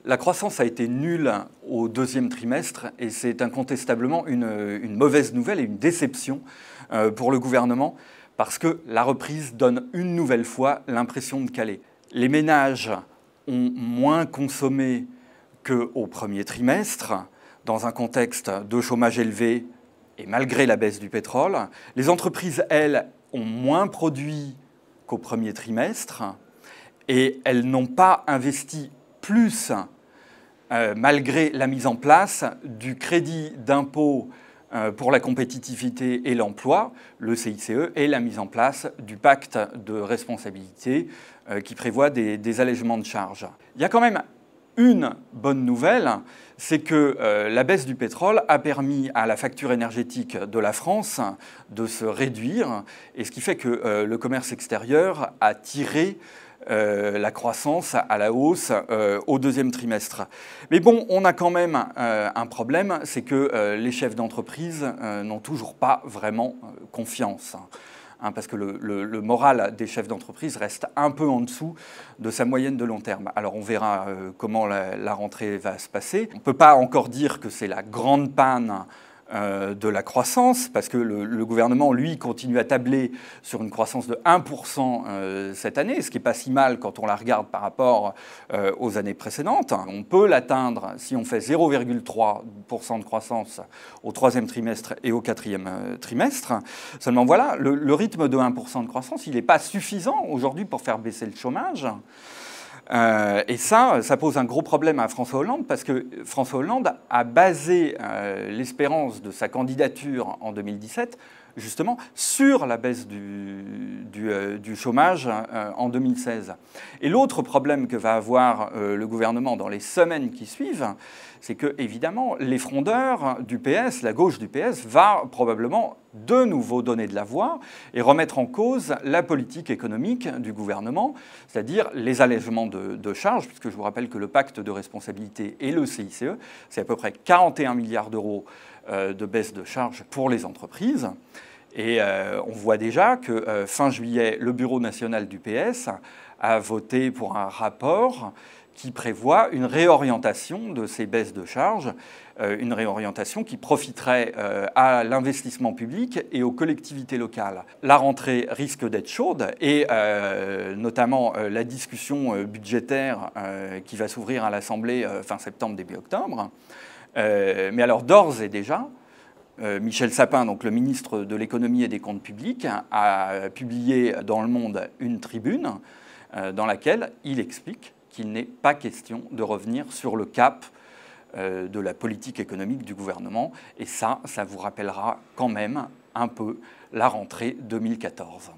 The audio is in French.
La croissance a été nulle au deuxième trimestre et c'est incontestablement une mauvaise nouvelle et une déception pour le gouvernement parce que la reprise donne une nouvelle fois l'impression de caler. Les ménages ont moins consommé qu'au premier trimestre, dans un contexte de chômage élevé et malgré la baisse du pétrole. Les entreprises, elles, ont moins produit qu'au premier trimestre et elles n'ont pas investi plus malgré la mise en place du crédit d'impôt pour la compétitivité et l'emploi, le CICE, et la mise en place du pacte de responsabilité qui prévoit des allègements de charges. Il y a quand même une bonne nouvelle, c'est que la baisse du pétrole a permis à la facture énergétique de la France de se réduire, et ce qui fait que le commerce extérieur a tiré la croissance à la hausse au deuxième trimestre. Mais bon, on a quand même un problème, c'est que les chefs d'entreprise n'ont toujours pas vraiment confiance. Parce que le moral des chefs d'entreprise reste un peu en dessous de sa moyenne de long terme. Alors on verra comment la rentrée va se passer. On ne peut pas encore dire que c'est la grande panne de la croissance, parce que le gouvernement, lui, continue à tabler sur une croissance de 1% cette année, ce qui n'est pas si mal quand on la regarde par rapport aux années précédentes. On peut l'atteindre si on fait 0,3% de croissance au troisième trimestre et au quatrième trimestre. Seulement voilà, le rythme de 1% de croissance, il n'est pas suffisant aujourd'hui pour faire baisser le chômage. Et ça pose un gros problème à François Hollande, parce que François Hollande a basé l'espérance de sa candidature en 2017 justement sur la baisse du chômage en 2016. Et l'autre problème que va avoir le gouvernement dans les semaines qui suivent, c'est que, évidemment, les frondeurs du PS, la gauche du PS, va probablement de nouveau donner de la voix et remettre en cause la politique économique du gouvernement, c'est-à-dire les allègements de charges, puisque je vous rappelle que le pacte de responsabilité et le CICE, c'est à peu près 41 milliards d'euros de baisse de charges pour les entreprises. Et on voit déjà que fin juillet, le Bureau national du PS a voté pour un rapport qui prévoit une réorientation de ces baisses de charges, une réorientation qui profiterait à l'investissement public et aux collectivités locales. La rentrée risque d'être chaude et notamment la discussion budgétaire qui va s'ouvrir à l'Assemblée fin septembre, début octobre. Mais alors d'ores et déjà, Michel Sapin, donc le ministre de l'économie et des comptes publics, a publié dans Le Monde une tribune dans laquelle il explique qu'il n'est pas question de revenir sur le cap de la politique économique du gouvernement. Et ça vous rappellera quand même un peu la rentrée 2014.